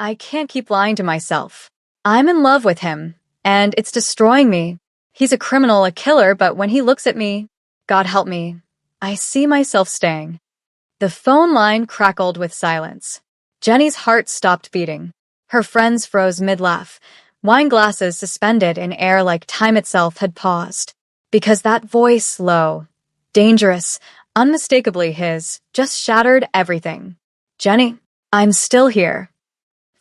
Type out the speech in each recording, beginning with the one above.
I can't keep lying to myself. I'm in love with him, and it's destroying me. He's a criminal, a killer, but when he looks at me, God help me, I see myself staying. The phone line crackled with silence. Jenny's heart stopped beating. Her friends froze mid-laugh, wine glasses suspended in air like time itself had paused. Because that voice, low, dangerous, unmistakably his, just shattered everything. Jenny, I'm still here.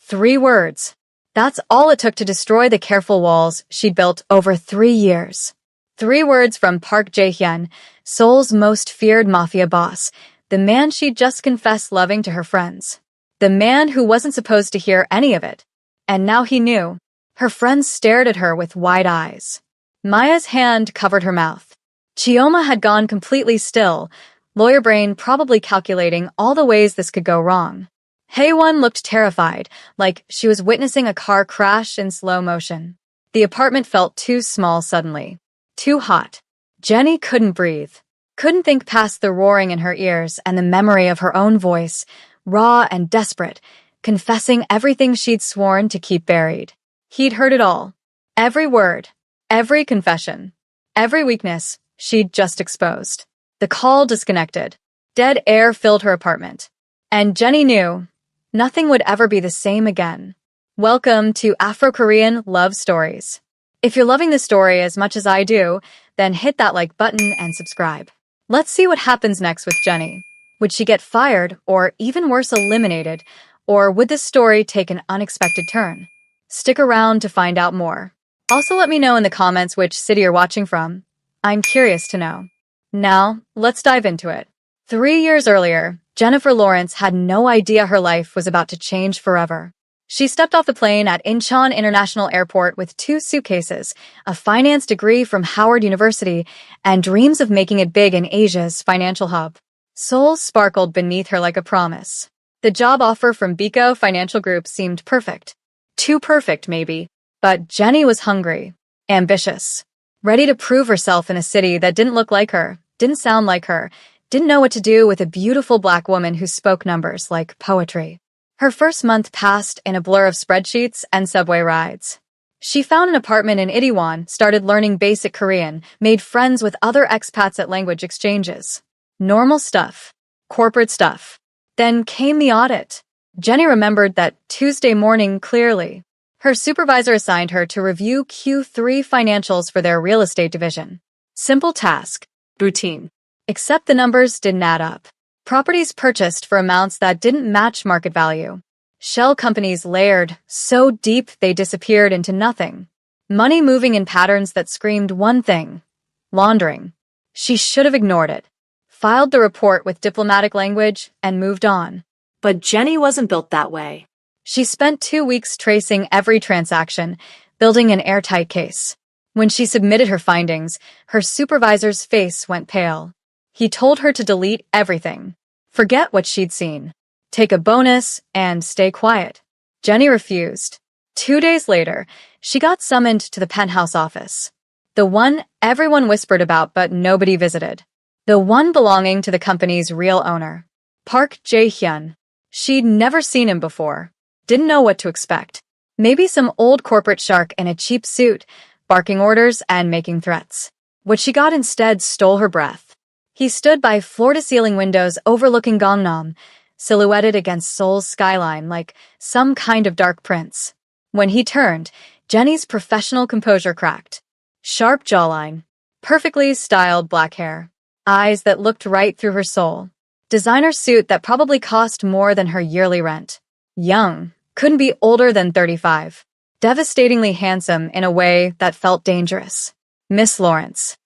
3 words. That's all it took to destroy the careful walls she'd built over 3 years. 3 words from Park Jae-hyun, Seoul's most feared mafia boss, the man she'd just confessed loving to her friends. The man who wasn't supposed to hear any of it. And now he knew. Her friends stared at her with wide eyes. Maya's hand covered her mouth. Chioma had gone completely still, lawyer brain probably calculating all the ways this could go wrong. Haewon looked terrified, like she was witnessing a car crash in slow motion. The apartment felt too small suddenly. Too hot. Jenny couldn't breathe. Couldn't think past the roaring in her ears and the memory of her own voice, raw and desperate, confessing everything she'd sworn to keep buried. He'd heard it all. Every word. Every confession. Every weakness she'd just exposed. The call disconnected. Dead air filled her apartment. And Jenny knew nothing would ever be the same again. Welcome to Afro-Korean Love Stories. If you're loving this story as much as I do, then hit that like button and subscribe. Let's see what happens next with Jenny. Would she get fired, or even worse, eliminated? Or would this story take an unexpected turn? Stick around to find out more. Also, let me know in the comments which city you're watching from. I'm curious to know. Now, let's dive into it. 3 years earlier, Jennifer Lawrence had no idea her life was about to change forever. She stepped off the plane at Incheon International Airport with 2 suitcases, a finance degree from Howard University, and dreams of making it big in Asia's financial hub. Seoul sparkled beneath her like a promise. The job offer from Biko Financial Group seemed perfect. Too perfect, maybe. But Jenny was hungry, ambitious, ready to prove herself in a city that didn't look like her, didn't sound like her, didn't know what to do with a beautiful black woman who spoke numbers like poetry. Her first month passed in a blur of spreadsheets and subway rides. She found an apartment in Itaewon, started learning basic Korean, made friends with other expats at language exchanges. Normal stuff. Corporate stuff. Then came the audit. Jenny remembered that Tuesday morning clearly. Her supervisor assigned her to review Q3 financials for their real estate division. Simple task. Routine. Except the numbers didn't add up. Properties purchased for amounts that didn't match market value. Shell companies layered so deep they disappeared into nothing. Money moving in patterns that screamed one thing: laundering. She should have ignored it. Filed the report with diplomatic language and moved on. But Jenny wasn't built that way. She spent 2 weeks tracing every transaction, building an airtight case. When she submitted her findings, her supervisor's face went pale. He told her to delete everything. Forget what she'd seen. Take a bonus and stay quiet. Jenny refused. 2 days later, she got summoned to the penthouse office. The one everyone whispered about but nobody visited. The one belonging to the company's real owner. Park Jae-hyun. She'd never seen him before. Didn't know what to expect. Maybe some old corporate shark in a cheap suit, barking orders and making threats. What she got instead stole her breath. He stood by floor-to-ceiling windows overlooking Gangnam, silhouetted against Seoul's skyline like some kind of dark prince. When he turned, Jenny's professional composure cracked. Sharp jawline, perfectly styled black hair, eyes that looked right through her soul. Designer suit that probably cost more than her yearly rent. Young, couldn't be older than 35. Devastatingly handsome in a way that felt dangerous. Miss Lawrence.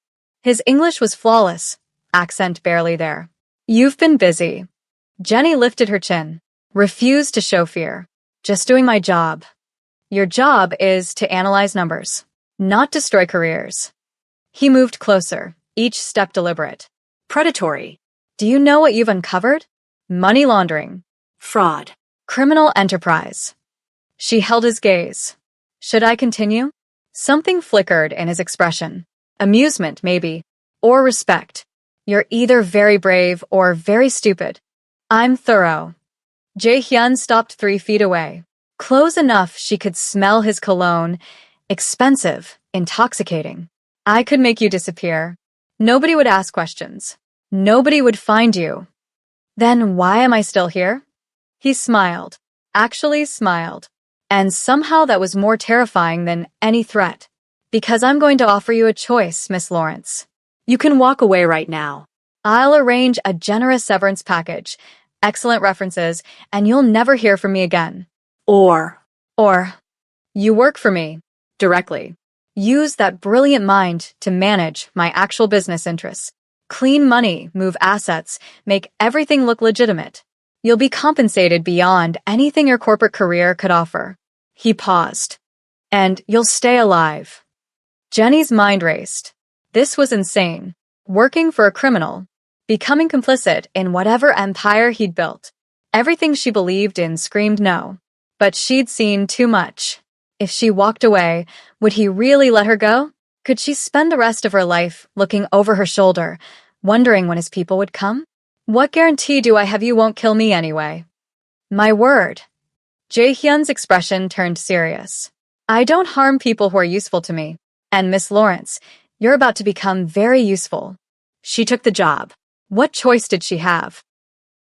His English was flawless, accent barely there. You've been busy. Jenny lifted her chin, refused to show fear. Just doing my job. Your job is to analyze numbers, not destroy careers. He moved closer, each step deliberate. Predatory. Do you know what you've uncovered? Money laundering. Fraud. Criminal enterprise. She held his gaze. Should I continue? Something flickered in his expression. Amusement, maybe. Or respect. You're either very brave or very stupid. I'm thorough. Jae-hyun stopped 3 feet away. Close enough she could smell his cologne. Expensive, intoxicating. I could make you disappear. Nobody would ask questions. Nobody would find you. Then why am I still here? He smiled. Actually smiled. And somehow that was more terrifying than any threat. Because I'm going to offer you a choice, Miss Lawrence. You can walk away right now. I'll arrange a generous severance package, excellent references, and you'll never hear from me again. Or, you work for me, directly. Use that brilliant mind to manage my actual business interests. Clean money, move assets, make everything look legitimate. You'll be compensated beyond anything your corporate career could offer. He paused. And you'll stay alive. Jenny's mind raced. This was insane. Working for a criminal. Becoming complicit in whatever empire he'd built. Everything she believed in screamed no. But she'd seen too much. If she walked away, would he really let her go? Could she spend the rest of her life looking over her shoulder, wondering when his people would come? What guarantee do I have you won't kill me anyway? My word. Jae-hyun's expression turned serious. I don't harm people who are useful to me. And Miss Lawrence, you're about to become very useful. She took the job. What choice did she have?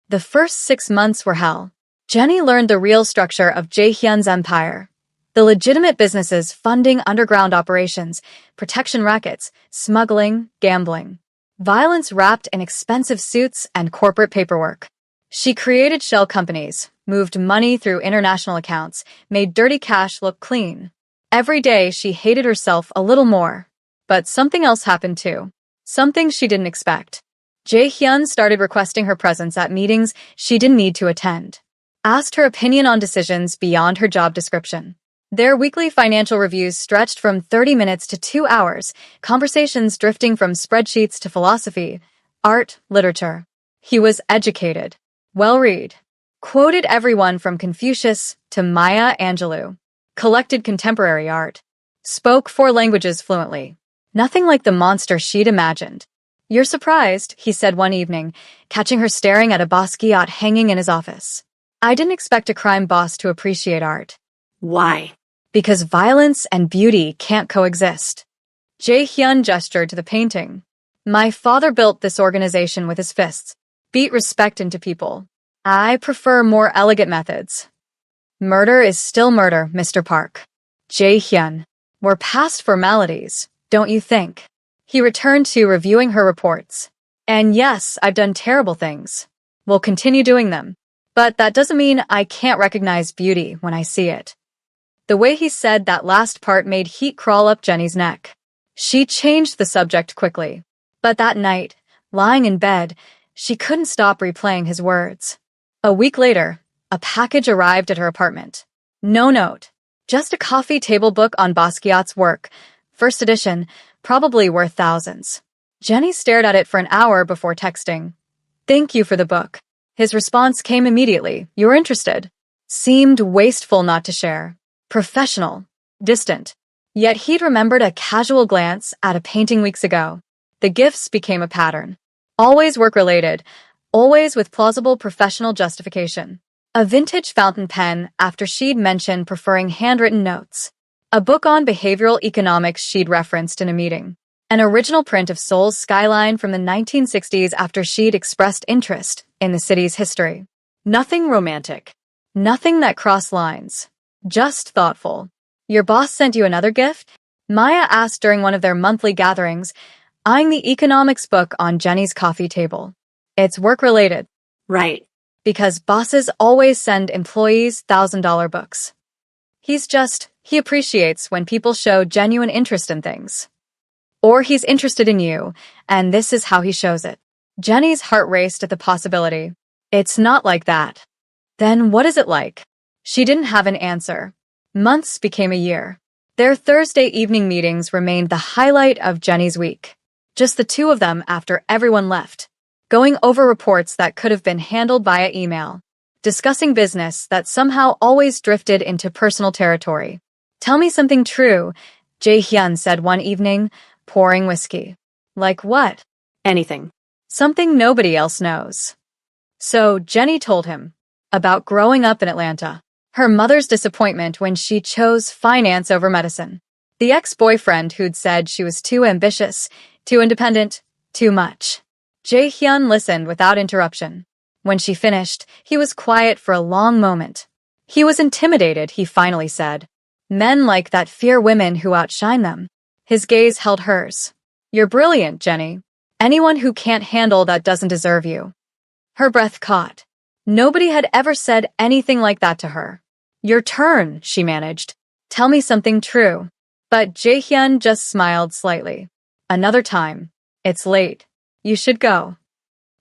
The first 6 months were hell. Jenny learned the real structure of Jae-hyun's empire. The legitimate businesses funding underground operations, protection rackets, smuggling, gambling. Violence wrapped in expensive suits and corporate paperwork. She created shell companies, moved money through international accounts, made dirty cash look clean. Every day she hated herself a little more. But something else happened too. Something she didn't expect. Jae-hyun started requesting her presence at meetings she didn't need to attend. Asked her opinion on decisions beyond her job description. Their weekly financial reviews stretched from 30 minutes to 2 hours, conversations drifting from spreadsheets to philosophy, art, literature. He was educated, well-read, quoted everyone from Confucius to Maya Angelou, collected contemporary art, spoke 4 languages fluently. Nothing like the monster she'd imagined. You're surprised, he said one evening, catching her staring at a Basquiat hanging in his office. I didn't expect a crime boss to appreciate art. Why? Because violence and beauty can't coexist. Jae-hyun gestured to the painting. My father built this organization with his fists, beat respect into people. I prefer more elegant methods. Murder is still murder, Mr. Park. Jae-hyun, we're past formalities, don't you think? He returned to reviewing her reports. And yes, I've done terrible things. We'll continue doing them. But that doesn't mean I can't recognize beauty when I see it. The way he said that last part made heat crawl up Jenny's neck. She changed the subject quickly. But that night, lying in bed, she couldn't stop replaying his words. A week later, a package arrived at her apartment. No note. Just a coffee table book on Basquiat's work. First edition, probably worth thousands. Jenny stared at it for an hour before texting. Thank you for the book. His response came immediately. You're interested. Seemed wasteful not to share. Professional. Distant. Yet he'd remembered a casual glance at a painting weeks ago. The gifts became a pattern. Always work-related. Always with plausible professional justification. A vintage fountain pen after she'd mentioned preferring handwritten notes. A book on behavioral economics she'd referenced in a meeting. An original print of Seoul's skyline from the 1960s after she'd expressed interest in the city's history. Nothing romantic. Nothing that crossed lines. Just thoughtful. Your boss sent you another gift? Maya asked during one of their monthly gatherings, eyeing the economics book on Jenny's coffee table. It's work-related. Right. Because bosses always send employees $1,000 books. He appreciates when people show genuine interest in things. Or he's interested in you, and this is how he shows it. Jenny's heart raced at the possibility. It's not like that. Then what is it like? She didn't have an answer. Months became a year. Their Thursday evening meetings remained the highlight of Jenny's week. Just the two of them after everyone left. Going over reports that could have been handled via email. Discussing business that somehow always drifted into personal territory. Tell me something true, Jae-hyun said one evening, pouring whiskey. Like what? Anything. Something nobody else knows. So Jenny told him about growing up in Atlanta. Her mother's disappointment when she chose finance over medicine. The ex-boyfriend who'd said she was too ambitious, too independent, too much. Jae-hyun listened without interruption. When she finished, he was quiet for a long moment. He was intimidated, he finally said. Men like that fear women who outshine them. His gaze held hers. You're brilliant, Jenny. Anyone who can't handle that doesn't deserve you. Her breath caught. Nobody had ever said anything like that to her. Your turn, she managed. Tell me something true. But Jae-hyun just smiled slightly. Another time. It's late. You should go.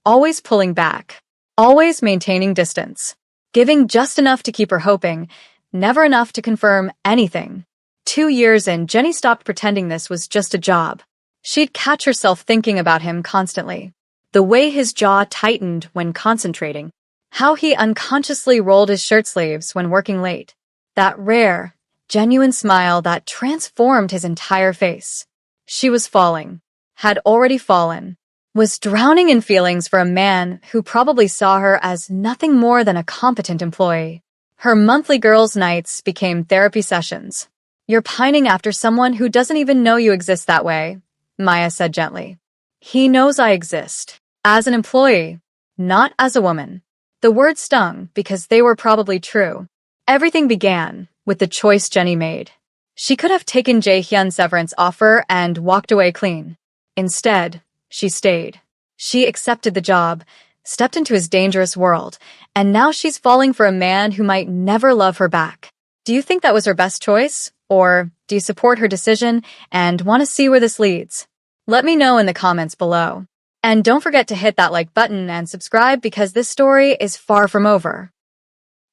Always pulling back. Always maintaining distance. Giving just enough to keep her hoping, never enough to confirm anything. 2 years in, Jenny stopped pretending this was just a job. She'd catch herself thinking about him constantly. The way his jaw tightened when concentrating. How he unconsciously rolled his shirt sleeves when working late. That rare, genuine smile that transformed his entire face. She was falling. Had already fallen. Was drowning in feelings for a man who probably saw her as nothing more than a competent employee. Her monthly girls' nights became therapy sessions. You're pining after someone who doesn't even know you exist that way, Maya said gently. He knows I exist. As an employee, not as a woman. The words stung because they were probably true. Everything began with the choice Jenny made. She could have taken Jae-hyun's severance offer and walked away clean. Instead, she stayed. She accepted the job, stepped into his dangerous world, and now she's falling for a man who might never love her back. Do you think that was her best choice? Or do you support her decision and want to see where this leads? Let me know in the comments below. And don't forget to hit that like button and subscribe because this story is far from over.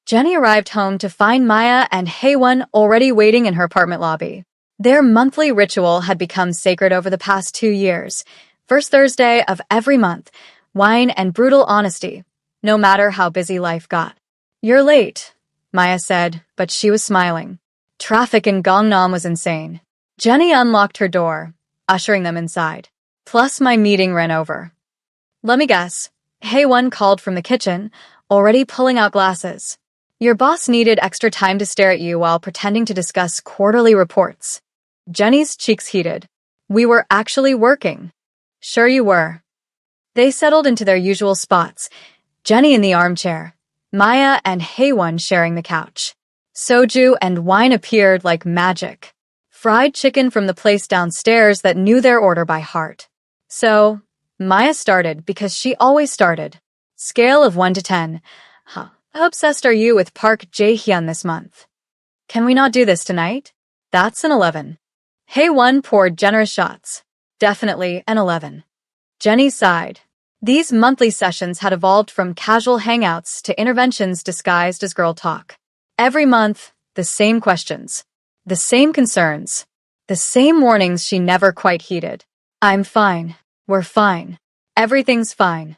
Jenny arrived home to find Maya and Haewon already waiting in her apartment lobby. Their monthly ritual had become sacred over the past 2 years. First Thursday of every month, wine and brutal honesty, no matter how busy life got. You're late, Maya said, but she was smiling. Traffic in Gangnam was insane. Jenny unlocked her door, ushering them inside. Plus my meeting ran over. Let me guess. Haewon called from the kitchen, already pulling out glasses. Your boss needed extra time to stare at you while pretending to discuss quarterly reports. Jenny's cheeks heated. We were actually working. Sure you were. They settled into their usual spots, Jenny in the armchair, Maya and Haewon sharing the couch. Soju and wine appeared like magic. Fried chicken from the place downstairs that knew their order by heart. So, Maya started because she always started. Scale of 1 to 10. How obsessed are you with Park Jae-hyun this month? Can we not do this tonight? That's an 11. Haewon poured generous shots. Definitely an 11. Jenny sighed. These monthly sessions had evolved from casual hangouts to interventions disguised as girl talk. Every month, the same questions. The same concerns. The same warnings she never quite heeded. I'm fine. We're fine. Everything's fine.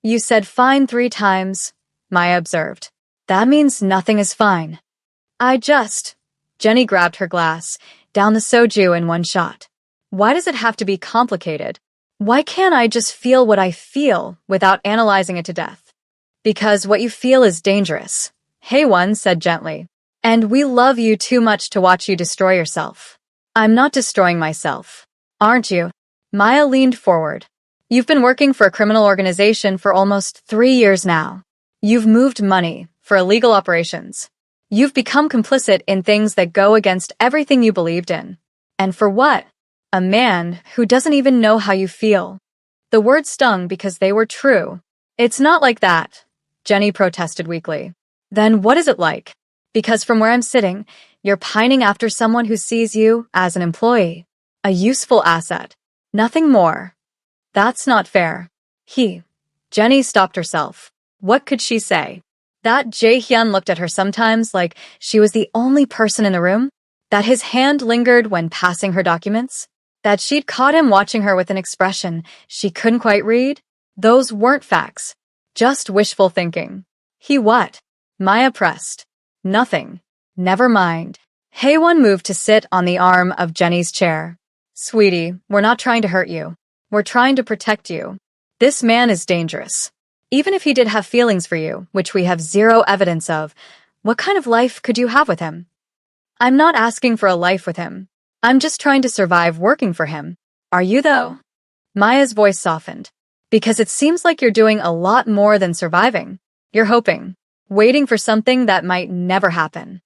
You said fine 3 times, Maya observed. That means nothing is fine. Jenny grabbed her glass, down the soju in one shot. Why does it have to be complicated? Why can't I just feel what I feel without analyzing it to death? Because what you feel is dangerous, Haewon said gently. And we love you too much to watch you destroy yourself. I'm not destroying myself. Aren't you? Maya leaned forward. You've been working for a criminal organization for almost 3 years now. You've moved money for illegal operations. You've become complicit in things that go against everything you believed in. And for what? A man who doesn't even know how you feel. The words stung because they were true. It's not like that, Jenny protested weakly. Then what is it like? Because from where I'm sitting, you're pining after someone who sees you as an employee. A useful asset. Nothing more. That's not fair. Jenny stopped herself. What could she say? That Jae-hyun looked at her sometimes like she was the only person in the room? That his hand lingered when passing her documents? That she'd caught him watching her with an expression she couldn't quite read? Those weren't facts. Just wishful thinking. What? Maya pressed. Nothing. Never mind. Haewon moved to sit on the arm of Jenny's chair. Sweetie, we're not trying to hurt you. We're trying to protect you. This man is dangerous. Even if he did have feelings for you, which we have zero evidence of, What kind of life could you have with him? I'm not asking for a life with him. I'm just trying to survive working for him. Are you, though? Maya's voice softened. Because it seems like you're doing a lot more than surviving. You're hoping, waiting for something that might never happen.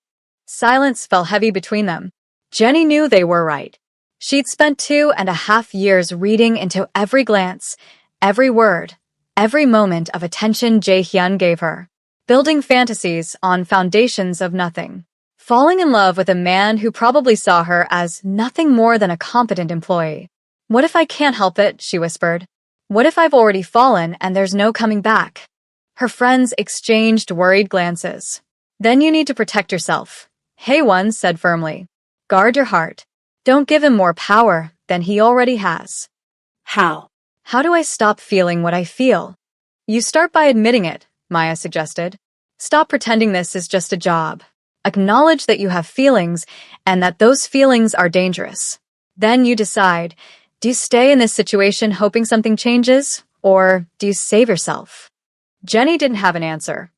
Silence fell heavy between them. Jenny knew they were right. She'd spent 2.5 years reading into every glance, every word, every moment of attention Jae-hyun gave her, building fantasies on foundations of nothing, falling in love with a man who probably saw her as nothing more than a competent employee. What if I can't help it, she whispered. What if I've already fallen and there's no coming back? Her friends exchanged worried glances. Then you need to protect yourself, Haewon said firmly. Guard your heart. Don't give him more power than he already has. How? How do I stop feeling what I feel? You start by admitting it, Maya suggested. Stop pretending this is just a job. Acknowledge that you have feelings and that those feelings are dangerous. Then you decide, do you stay in this situation hoping something changes, or do you save yourself? Jenny didn't have an answer.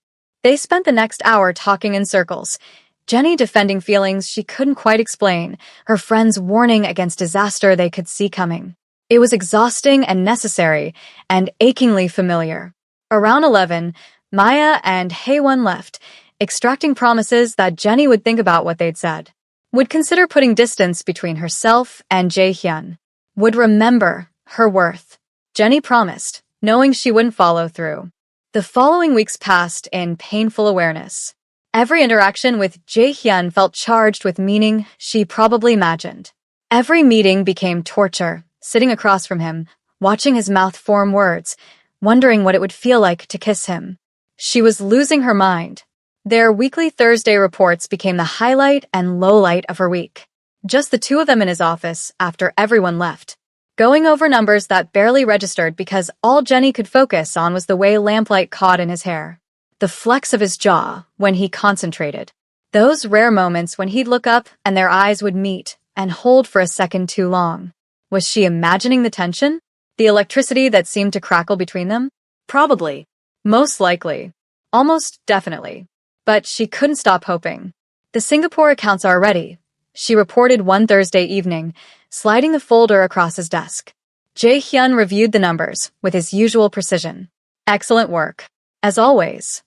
They spent the next hour talking in circles, Jenny defending feelings she couldn't quite explain, her friends warning against disaster they could see coming. It was exhausting and necessary, and achingly familiar. Around 11, Maya and Haewon left, extracting promises that Jenny would think about what they'd said, would consider putting distance between herself and Jae-hyun, would remember her worth. Jenny promised, knowing she wouldn't follow through. The following weeks passed in painful awareness. Every interaction with Jae-hyun felt charged with meaning she probably imagined. Every meeting became torture, sitting across from him, watching his mouth form words, wondering what it would feel like to kiss him. She was losing her mind. Their weekly Thursday reports became the highlight and lowlight of her week. Just the two of them in his office after everyone left, going over numbers that barely registered because all Jenny could focus on was the way lamplight caught in his hair, the flex of his jaw when he concentrated, those rare moments when he'd look up and their eyes would meet and hold for a second too long. Was she imagining the tension? The electricity that seemed to crackle between them? Probably. Most likely. Almost definitely. But she couldn't stop hoping. The Singapore accounts are ready, she reported one Thursday evening, sliding the folder across his desk. Jae-hyun reviewed the numbers with his usual precision. Excellent work. As always.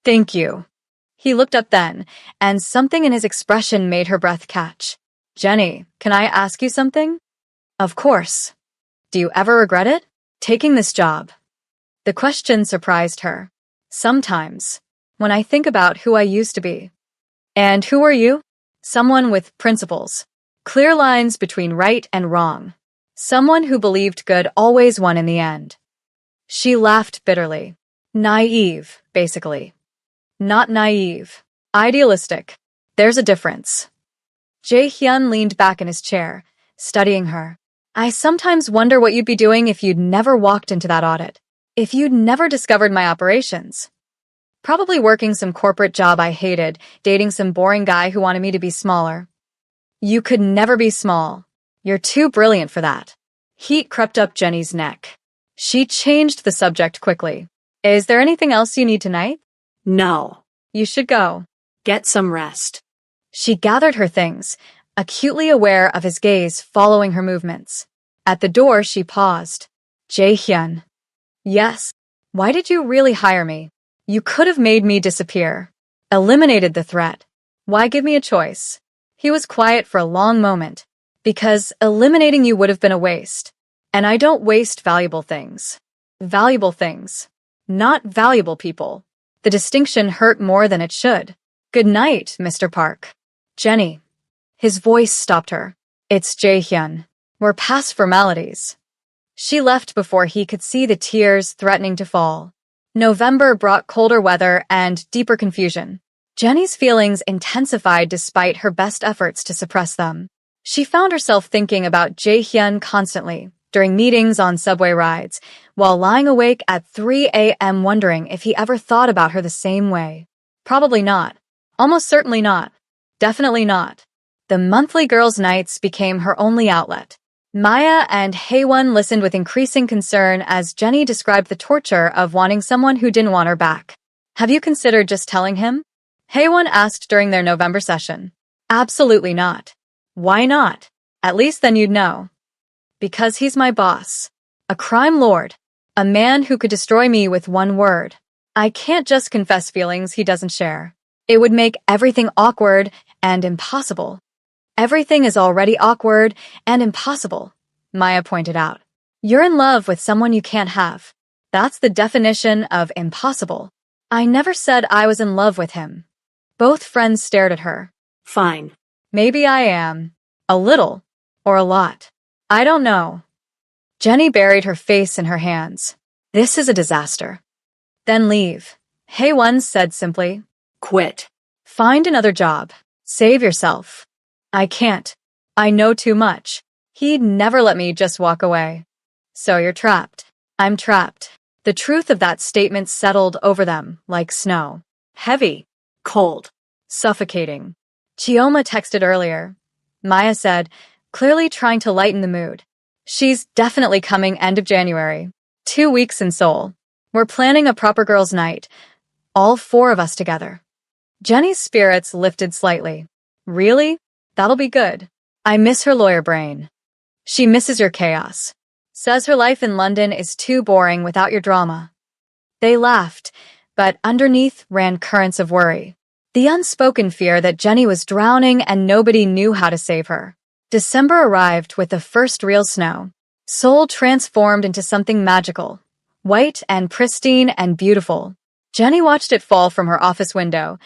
Thank you. He looked up then, and something in his expression made her breath catch. Jenny, can I ask you something? Of course. Do you ever regret it? Taking this job? The question surprised her. Sometimes, when I think about who I used to be. And who are you? Someone with principles. Clear lines between right and wrong. Someone who believed good always won in the end. She laughed bitterly. Naive, basically. Not naive. Idealistic. There's a difference. Jae-hyun leaned back in his chair, studying her. I sometimes wonder what you'd be doing if you'd never walked into that audit. If you'd never discovered my operations. Probably working some corporate job I hated, dating some boring guy who wanted me to be smaller. You could never be small. You're too brilliant for that. Heat crept up Jenny's neck. She changed the subject quickly. Is there anything else you need tonight? No. You should go. Get some rest. She gathered her things, acutely aware of his gaze following her movements. At the door, she paused. Jae-hyun. Yes. Why did you really hire me? You could have made me disappear. Eliminated the threat. Why give me a choice? He was quiet for a long moment. Because eliminating you would have been a waste. And I don't waste valuable things. Valuable things. Not valuable people. The distinction hurt more than it should. Good night, Mr. Park. Jenny. His voice stopped her. It's Jae-hyun. We're past formalities. She left before he could see the tears threatening to fall. November brought colder weather and deeper confusion. Jenny's feelings intensified despite her best efforts to suppress them. She found herself thinking about Jae-hyun constantly, during meetings on subway rides, while lying awake at 3 a.m. wondering if he ever thought about her the same way. Probably not. Almost certainly not. Definitely not. The monthly girls' nights became her only outlet. Maya and Haewon listened with increasing concern as Jenny described the torture of wanting someone who didn't want her back. Have you considered just telling him? Haewon asked during their November session. Absolutely not. Why not? At least then you'd know. Because he's my boss. A crime lord. A man who could destroy me with one word. I can't just confess feelings he doesn't share. It would make everything awkward and impossible. Everything is already awkward and impossible, Maya pointed out. You're in love with someone you can't have. That's the definition of impossible. I never said I was in love with him. Both friends stared at her. Fine. Maybe I am. A little. Or a lot. I don't know. Jenny buried her face in her hands. This is a disaster. Then leave. Haewon said simply. Quit. Find another job. Save yourself. I can't. I know too much. He'd never let me just walk away. So you're trapped. I'm trapped. The truth of that statement settled over them like snow. Heavy. Cold. Suffocating. Chioma texted earlier. Maya said, clearly trying to lighten the mood. She's definitely coming end of January. 2 weeks in Seoul. We're planning a proper girls' night. All 4 of us together. Jenny's spirits lifted slightly. Really? That'll be good. I miss her lawyer brain. She misses your chaos. Says her life in London is too boring without your drama. They laughed, but underneath ran currents of worry. The unspoken fear that Jenny was drowning and nobody knew how to save her. December arrived with the first real snow. Seoul transformed into something magical. White and pristine and beautiful. Jenny watched it fall from her office window,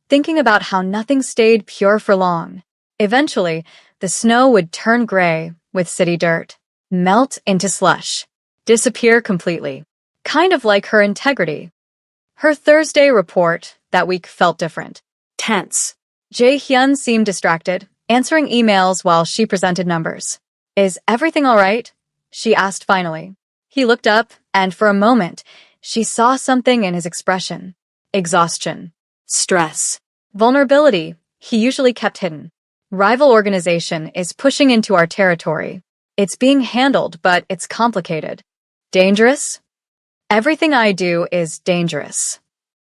thinking about how nothing stayed pure for long. Eventually, the snow would turn gray with city dirt, melt into slush, disappear completely, kind of like her integrity. Her Thursday report that week felt different. Tense. Jae-hyun seemed distracted, answering emails while she presented numbers. Is everything all right? She asked finally. He looked up, and for a moment, she saw something in his expression. Exhaustion. Stress. Vulnerability, he usually kept hidden. Rival organization is pushing into our territory. It's being handled, but it's complicated. Dangerous? Everything I do is dangerous.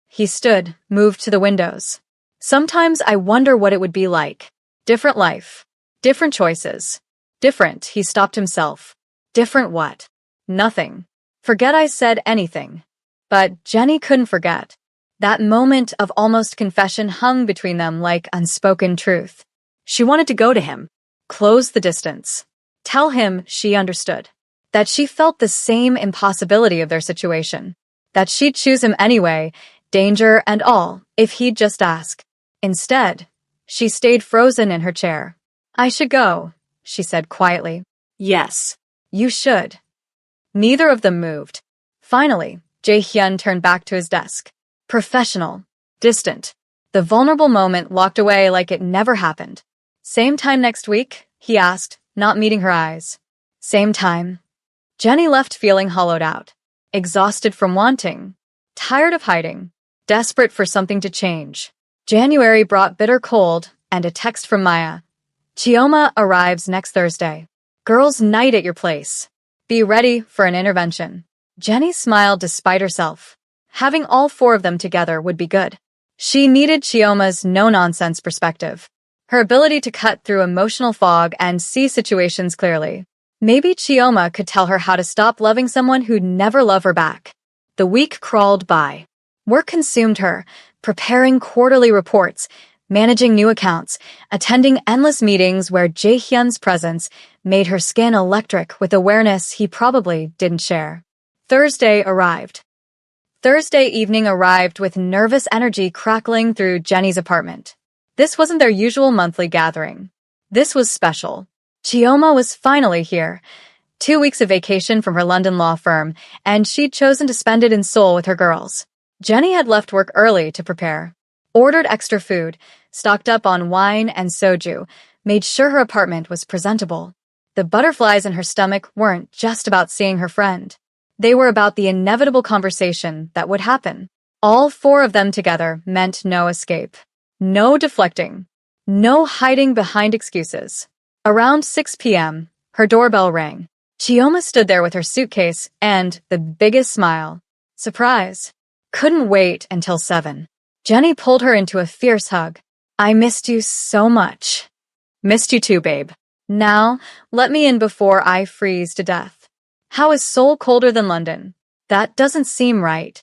He stood, moved to the windows. Sometimes I wonder what it would be like. Different life. Different choices. Different, he stopped himself. Different what? Nothing. Forget I said anything. But Jenny couldn't forget. That moment of almost confession hung between them like unspoken truth. She wanted to go to him. Close the distance. Tell him she understood. That she felt the same impossibility of their situation. That she'd choose him anyway, danger and all, if he'd just ask. Instead, she stayed frozen in her chair. I should go, she said quietly. Yes. You should. Neither of them moved. Finally, Jae-hyun turned back to his desk. Professional. Distant. The vulnerable moment locked away like it never happened. Same time next week? He asked, not meeting her eyes. Same time. Jenny left feeling hollowed out. Exhausted from wanting. Tired of hiding. Desperate for something to change. January brought bitter cold and a text from Maya. Chioma arrives next Thursday. Girls' night at your place. Be ready for an intervention. Jenny smiled despite herself. Having all 4 of them together would be good. She needed Chioma's no-nonsense perspective. Her ability to cut through emotional fog and see situations clearly. Maybe Chioma could tell her how to stop loving someone who'd never love her back. The week crawled by. Work consumed her, preparing quarterly reports, managing new accounts, attending endless meetings where Jae-hyun's presence made her skin electric with awareness he probably didn't share. Thursday arrived. Thursday evening arrived with nervous energy crackling through Jenny's apartment. This wasn't their usual monthly gathering. This was special. Chioma was finally here. 2 weeks of vacation from her London law firm, and she'd chosen to spend it in Seoul with her girls. Jenny had left work early to prepare. Ordered extra food, stocked up on wine and soju, made sure her apartment was presentable. The butterflies in her stomach weren't just about seeing her friend. They were about the inevitable conversation that would happen. All 4 of them together meant no escape. No deflecting. No hiding behind excuses. Around 6 p.m., her doorbell rang. Chioma stood there with her suitcase and the biggest smile. Surprise. Couldn't wait until 7. Jenny pulled her into a fierce hug. I missed you so much. Missed you too, babe. Now, let me in before I freeze to death. How is Seoul colder than London? That doesn't seem right.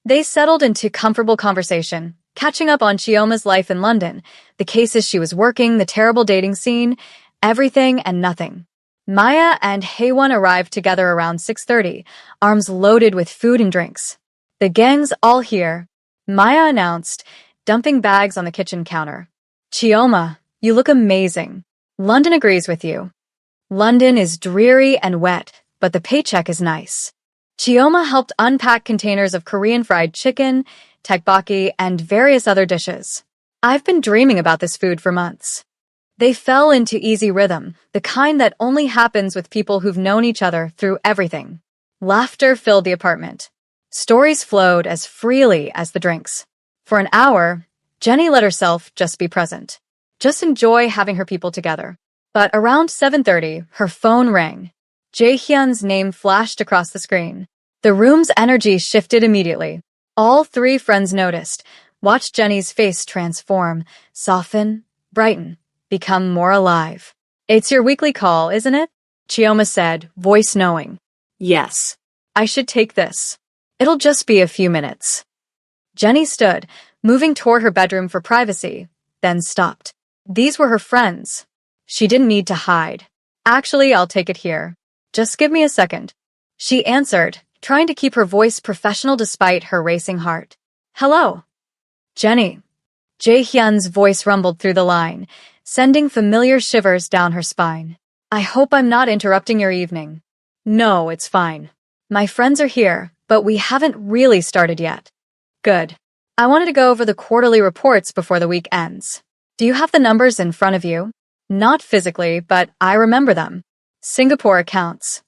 They settled into comfortable conversation, catching up on Chioma's life in London, the cases she was working, the terrible dating scene, everything and nothing. Maya and Haewon arrived together around 6:30, arms loaded with food and drinks. The gang's all here, Maya announced, dumping bags on the kitchen counter. Chioma, you look amazing. London agrees with you. London is dreary and wet, but the paycheck is nice. Chioma helped unpack containers of Korean fried chicken, tteokbokki, and various other dishes. I've been dreaming about this food for months. They fell into easy rhythm, the kind that only happens with people who've known each other through everything. Laughter filled the apartment. Stories flowed as freely as the drinks. For an hour, Jenny let herself just be present. Just enjoy having her people together. But around 7:30, her phone rang. Jae-hyun's name flashed across the screen. The room's energy shifted immediately. All three friends noticed, watched Jenny's face transform, soften, brighten, become more alive. It's your weekly call, isn't it? Chioma said, voice knowing. Yes. I should take this. It'll just be a few minutes. Jenny stood, moving toward her bedroom for privacy, then stopped. These were her friends. She didn't need to hide. Actually, I'll take it here. Just give me a second. She answered, trying to keep her voice professional despite her racing heart. Hello. Jenny. Jae-hyun's voice rumbled through the line, sending familiar shivers down her spine. I hope I'm not interrupting your evening. No, it's fine. My friends are here, but we haven't really started yet. Good. I wanted to go over the quarterly reports before the week ends. Do you have the numbers in front of you? Not physically, but I remember them. Singapore accounts.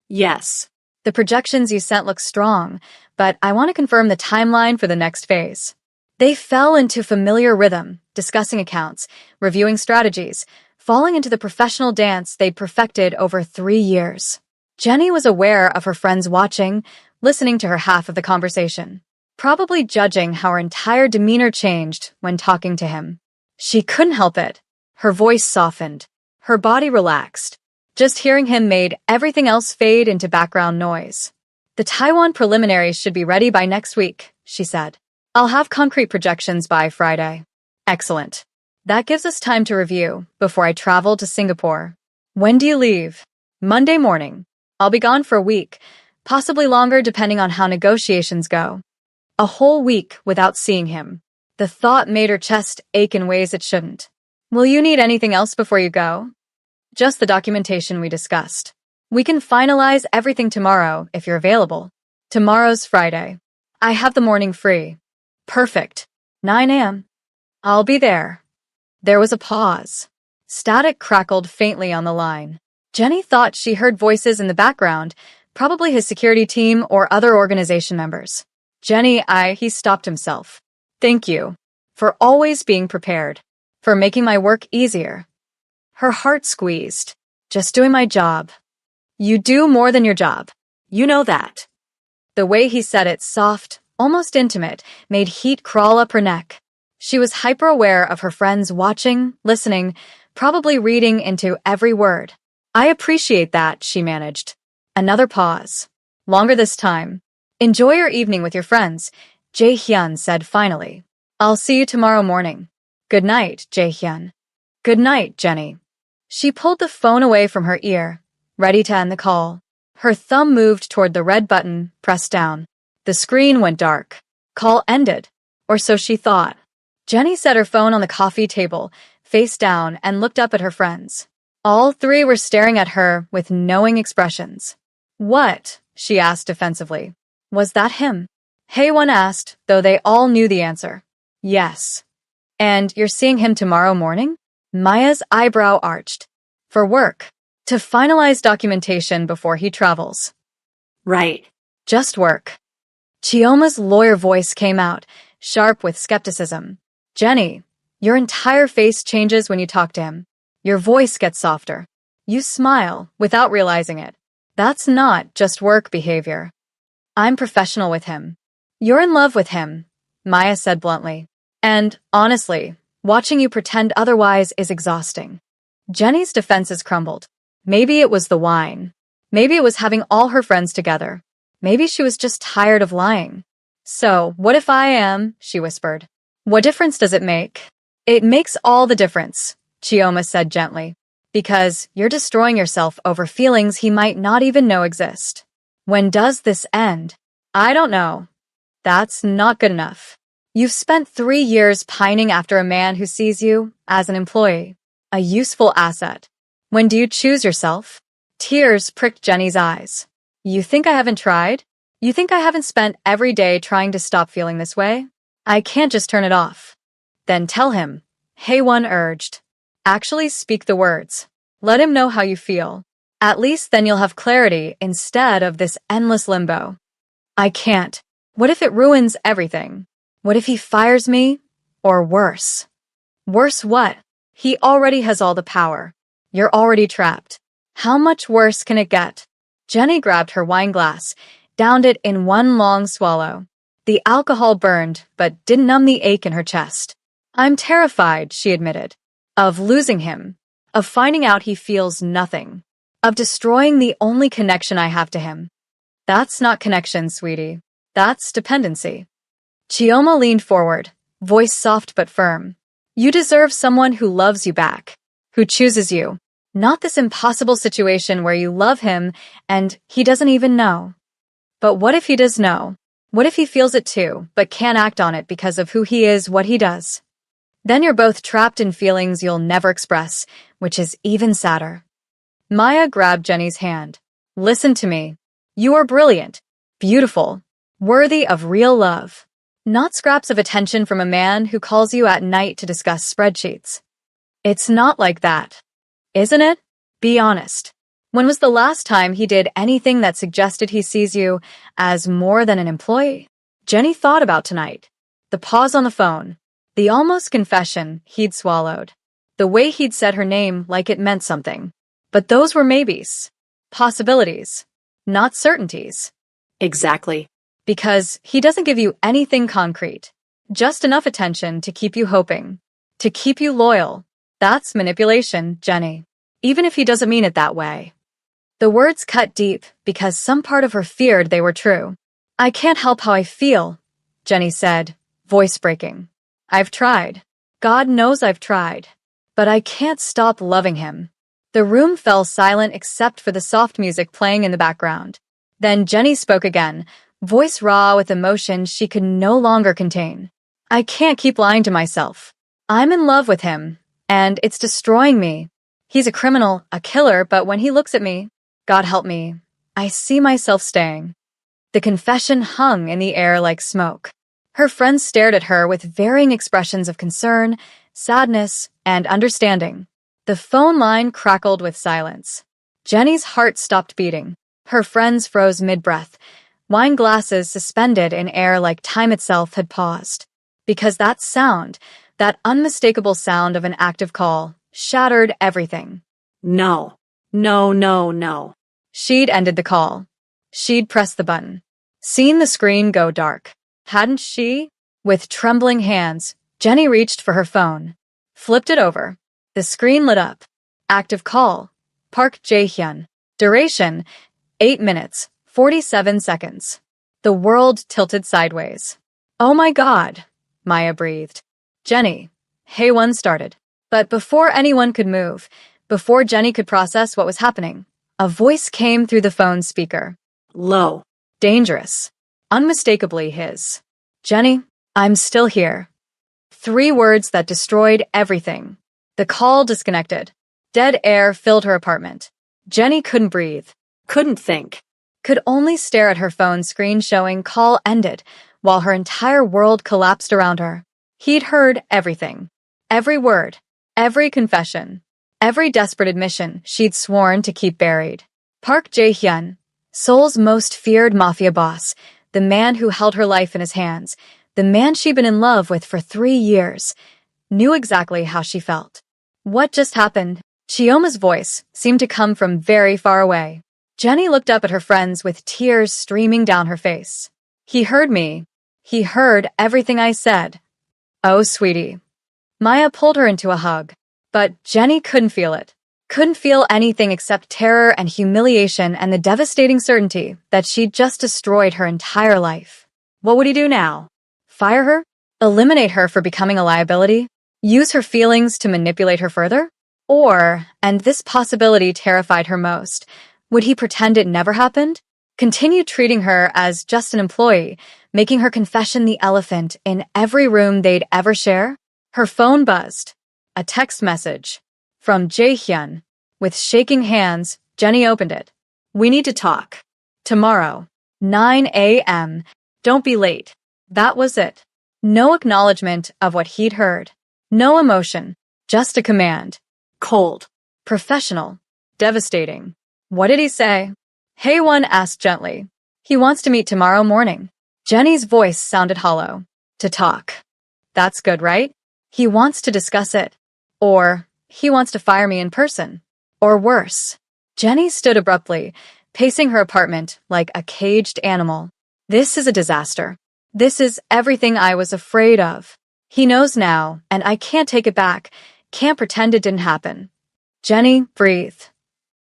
Yes. The projections you sent look strong, but I want to confirm the timeline for the next phase. They fell into familiar rhythm, discussing accounts, reviewing strategies, falling into the professional dance they'd perfected over 3 years. Jenny was aware of her friends watching, listening to her half of the conversation, probably judging how her entire demeanor changed when talking to him. She couldn't help it. Her voice softened. Her body relaxed. Just hearing him made everything else fade into background noise. The Taiwan preliminaries should be ready by next week, she said. I'll have concrete projections by Friday. Excellent. That gives us time to review before I travel to Singapore. When do you leave? Monday morning. I'll be gone for a week, possibly longer depending on how negotiations go. A whole week without seeing him. The thought made her chest ache in ways it shouldn't. Will you need anything else before you go? Just the documentation we discussed. We can finalize everything tomorrow if you're available. Tomorrow's Friday. I have the morning free. Perfect. 9 a.m. I'll be there. There was a pause. Static crackled faintly on the line. Jenny thought she heard voices in the background, probably his security team or other organization members. Jenny, he stopped himself. Thank you. For always being prepared. For making my work easier. Her heart squeezed. Just doing my job. You do more than your job. You know that. The way he said it, soft, almost intimate, made heat crawl up her neck. She was hyper-aware of her friends watching, listening, probably reading into every word. I appreciate that, she managed. Another pause. Longer this time. Enjoy your evening with your friends, Jae-hyun said finally. I'll see you tomorrow morning. Good night, Jae-hyun. Good night, Jenny. She pulled the phone away from her ear, ready to end the call. Her thumb moved toward the red button, pressed down. The screen went dark. Call ended. Or so she thought. Jenny set her phone on the coffee table, face down, and looked up at her friends. All three were staring at her with knowing expressions. What? She asked defensively. Was that him? Haewon asked, though they all knew the answer. Yes. And you're seeing him tomorrow morning? Maya's eyebrow arched. For work. To finalize documentation before he travels. Right. Just work. Chioma's lawyer voice came out, sharp with skepticism. Jenny, your entire face changes when you talk to him. Your voice gets softer. You smile without realizing it. That's not just work behavior. I'm professional with him. You're in love with him. Maya said bluntly. And, honestly, watching you pretend otherwise is exhausting. Jenny's defenses crumbled. Maybe it was the wine. Maybe it was having all her friends together. Maybe she was just tired of lying. So, what if I am? She whispered. What difference does it make? It makes all the difference, Chioma said gently. Because you're destroying yourself over feelings he might not even know exist. When does this end? I don't know. That's not good enough. You've spent 3 years pining after a man who sees you as an employee, a useful asset. When do you choose yourself? Tears pricked Jenny's eyes. You think I haven't tried? You think I haven't spent every day trying to stop feeling this way? I can't just turn it off. Then tell him, Haewon urged. Actually speak the words. Let him know how you feel. At least then you'll have clarity instead of this endless limbo. I can't. What if it ruins everything? What if he fires me? Or worse? Worse what? He already has all the power. You're already trapped. How much worse can it get? Jenny grabbed her wine glass, downed it in one long swallow. The alcohol burned, but didn't numb the ache in her chest. I'm terrified, she admitted. Of losing him. Of finding out he feels nothing. Of destroying the only connection I have to him. That's not connection, sweetie. That's dependency. Chioma leaned forward, voice soft but firm. You deserve someone who loves you back. Who chooses you. Not this impossible situation where you love him and he doesn't even know. But what if he does know? What if he feels it too, but can't act on it because of who he is, what he does? Then you're both trapped in feelings you'll never express, which is even sadder. Maya grabbed Jenny's hand. Listen to me. You are brilliant, beautiful, worthy of real love. Not scraps of attention from a man who calls you at night to discuss spreadsheets. It's not like that. Isn't it? Be honest. When was the last time he did anything that suggested he sees you as more than an employee? Jenny thought about tonight. The pause on the phone. The almost confession he'd swallowed. The way he'd said her name like it meant something. But those were maybes. Possibilities. Not certainties. Exactly. Because he doesn't give you anything concrete. Just enough attention to keep you hoping. To keep you loyal. That's manipulation, Jenny. Even if he doesn't mean it that way. The words cut deep because some part of her feared they were true. I can't help how I feel, Jenny said, voice breaking. I've tried. God knows I've tried. But I can't stop loving him. The room fell silent except for the soft music playing in the background. Then Jenny spoke again, voice raw with emotion she could no longer contain. I can't keep lying to myself. I'm in love with him, and it's destroying me. He's a criminal, a killer, but when he looks at me, God help me, I see myself staying. The confession hung in the air like smoke. Her friends stared at her with varying expressions of concern, sadness, and understanding. The phone line crackled with silence. Jenny's heart stopped beating. Her friends froze mid-breath, wine glasses suspended in air like time itself had paused. Because that sound, that unmistakable sound of an active call, shattered everything. No. No, no, no. She'd ended the call. She'd pressed the button. Seen the screen go dark. Hadn't she? With trembling hands, Jenny reached for her phone. Flipped it over. The screen lit up. Active call. Park Jae-hyun. Duration, 8 minutes, 47 seconds. The world tilted sideways. Oh my God, Maya breathed. Jenny. Haewon started. But before anyone could move, before Jenny could process what was happening, a voice came through the phone speaker. Low. Dangerous. Unmistakably his. Jenny, I'm still here. 3 words that destroyed everything. The call disconnected. Dead air filled her apartment. Jenny couldn't breathe. Couldn't think. Could only stare at her phone screen showing call ended, while her entire world collapsed around her. He'd heard everything. Every word. Every confession. Every desperate admission she'd sworn to keep buried. Park Jae-hyun, Seoul's most feared mafia boss, the man who held her life in his hands, the man she'd been in love with for 3 years, knew exactly how she felt. What just happened? Chioma's voice seemed to come from very far away. Jenny looked up at her friends with tears streaming down her face. He heard me. He heard everything I said. Oh, sweetie. Maya pulled her into a hug. But Jenny couldn't feel it. Couldn't feel anything except terror and humiliation and the devastating certainty that she'd just destroyed her entire life. What would he do now? Fire her? Eliminate her for becoming a liability? Use her feelings to manipulate her further? Or, and this possibility terrified her most, would he pretend it never happened? Continue treating her as just an employee, making her confession the elephant in every room they'd ever share? Her phone buzzed. A text message. From Jae-hyun. With shaking hands, Jenny opened it. We need to talk. Tomorrow. 9 a.m. Don't be late. That was it. No acknowledgement of what he'd heard. No emotion. Just a command. Cold. Professional. Devastating. What did he say? Hae-won asked gently. He wants to meet tomorrow morning. Jenny's voice sounded hollow. To talk. That's good, right? He wants to discuss it. Or he wants to fire me in person. Or worse. Jenny stood abruptly, pacing her apartment like a caged animal. This is a disaster. This is everything I was afraid of. He knows now, and I can't take it back. Can't pretend it didn't happen. Jenny, breathe.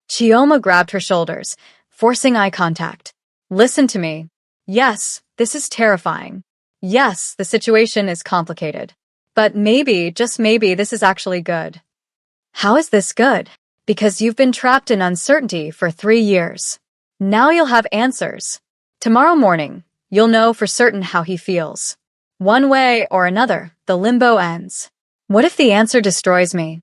Chioma grabbed her shoulders, forcing eye contact. Listen to me. Yes, this is terrifying. Yes, the situation is complicated. But maybe, just maybe, this is actually good. How is this good? Because you've been trapped in uncertainty for 3 years. Now you'll have answers. Tomorrow morning, you'll know for certain how he feels. One way or another, the limbo ends. What if the answer destroys me?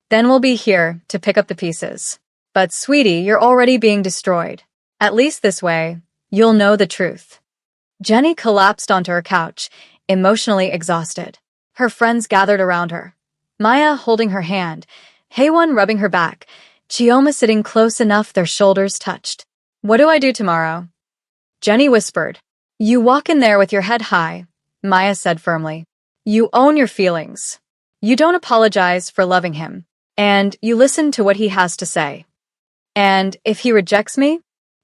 Then we'll be here to pick up the pieces. But sweetie, you're already being destroyed. At least this way, you'll know the truth. Jenny collapsed onto her couch, emotionally exhausted. Her friends gathered around her. Maya holding her hand, Hae-won rubbing her back, Chioma sitting close enough their shoulders touched. What do I do tomorrow? Jenny whispered. You walk in there with your head high, Maya said firmly. You own your feelings. You don't apologize for loving him. And you listen to what he has to say. And if he rejects me,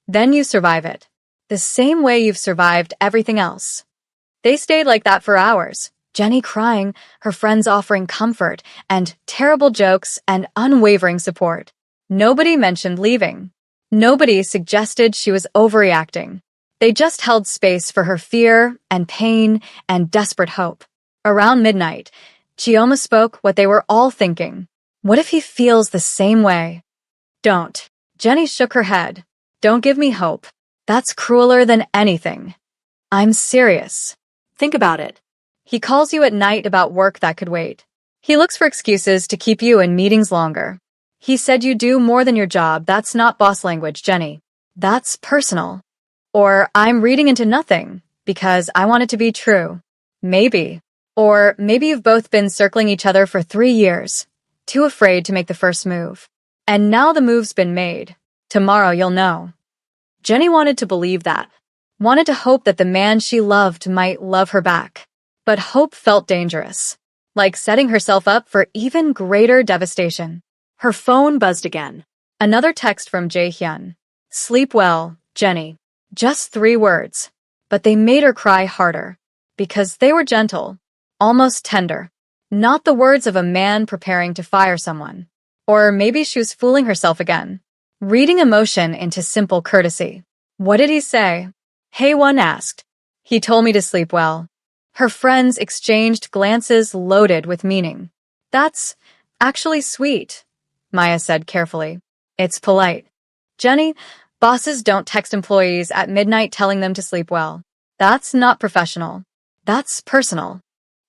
then you survive it. The same way you've survived everything else. They stayed like that for hours. Jenny crying, her friends offering comfort and terrible jokes and unwavering support. Nobody mentioned leaving. Nobody suggested she was overreacting. They just held space for her fear and pain and desperate hope. Around midnight, Chioma spoke what they were all thinking. What if he feels the same way? Don't. Jenny shook her head. Don't give me hope. That's crueler than anything. I'm serious. Think about it. He calls you at night about work that could wait. He looks for excuses to keep you in meetings longer. He said you do more than your job. That's not boss language, Jenny. That's personal. Or I'm reading into nothing because I want it to be true. Maybe. Or maybe you've both been circling each other for 3 years, too afraid to make the first move. And now the move's been made. Tomorrow you'll know. Jenny wanted to believe that. Wanted to hope that the man she loved might love her back. But hope felt dangerous. Like setting herself up for even greater devastation. Her phone buzzed again. Another text from Jae-hyun. Sleep well, Jenny. Just 3 words. But they made her cry harder. Because they were gentle. Almost tender. Not the words of a man preparing to fire someone. Or maybe she was fooling herself again. Reading emotion into simple courtesy. What did he say? Hae-won asked. He told me to sleep well. Her friends exchanged glances loaded with meaning. That's actually sweet, Maya said carefully. It's polite. Jenny, bosses don't text employees at midnight telling them to sleep well. That's not professional. That's personal.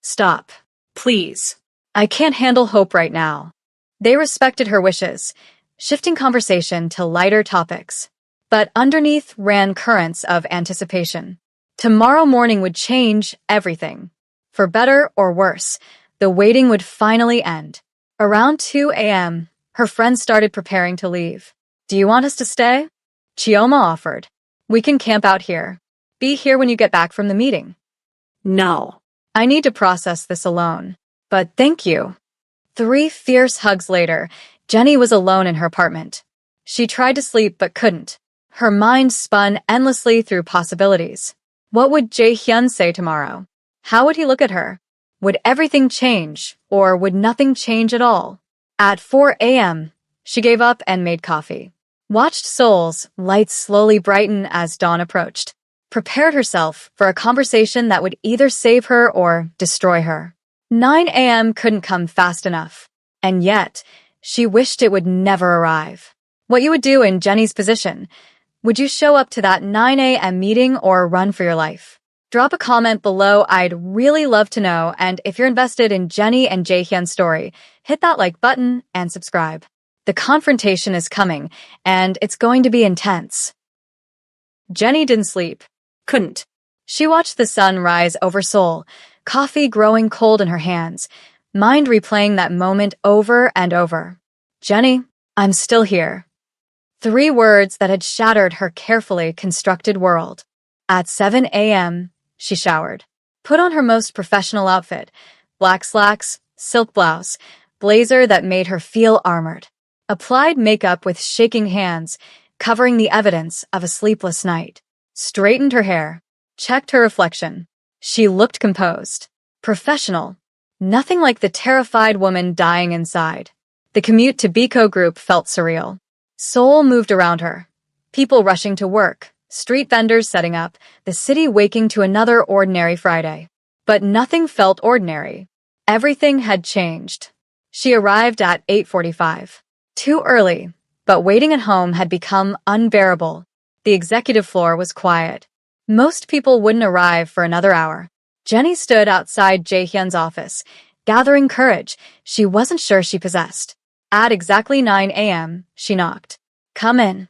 Stop. Please. I can't handle hope right now. They respected her wishes, shifting conversation to lighter topics. But underneath ran currents of anticipation. Tomorrow morning would change everything. For better or worse, the waiting would finally end. Around 2 a.m., her friends started preparing to leave. Do you want us to stay? Chioma offered. We can camp out here. Be here when you get back from the meeting. No. I need to process this alone. But thank you. 3 fierce hugs later, Jenny was alone in her apartment. She tried to sleep but couldn't. Her mind spun endlessly through possibilities. What would Jae-hyun say tomorrow? How would he look at her? Would everything change, or would nothing change at all? At 4 a.m., she gave up and made coffee. Watched Seoul's lights slowly brighten as dawn approached. Prepared herself for a conversation that would either save her or destroy her. 9 a.m. couldn't come fast enough. And yet, she wished it would never arrive. What you would do in Jenny's position? Would you show up to that 9 a.m. meeting or run for your life? Drop a comment below, I'd really love to know, and if you're invested in Jenny and Jae-hyun's story, hit that like button and subscribe. The confrontation is coming, and it's going to be intense. Jenny didn't sleep. Couldn't. She watched the sun rise over Seoul, coffee growing cold in her hands, mind replaying that moment over and over. Jenny, I'm still here. 3 words that had shattered her carefully constructed world. At 7 a.m., she showered. Put on her most professional outfit, black slacks, silk blouse, blazer that made her feel armored. Applied makeup with shaking hands, covering the evidence of a sleepless night. Straightened her hair. Checked her reflection. She looked composed. Professional. Nothing like the terrified woman dying inside. The commute to Biko Group felt surreal. Seoul moved around her. People rushing to work, street vendors setting up, the city waking to another ordinary Friday. But nothing felt ordinary. Everything had changed. She arrived at 8:45. Too early, but waiting at home had become unbearable. The executive floor was quiet. Most people wouldn't arrive for another hour. Jenny stood outside Jae-hyun's office, gathering courage she wasn't sure she possessed. At exactly 9 a.m., she knocked. Come in.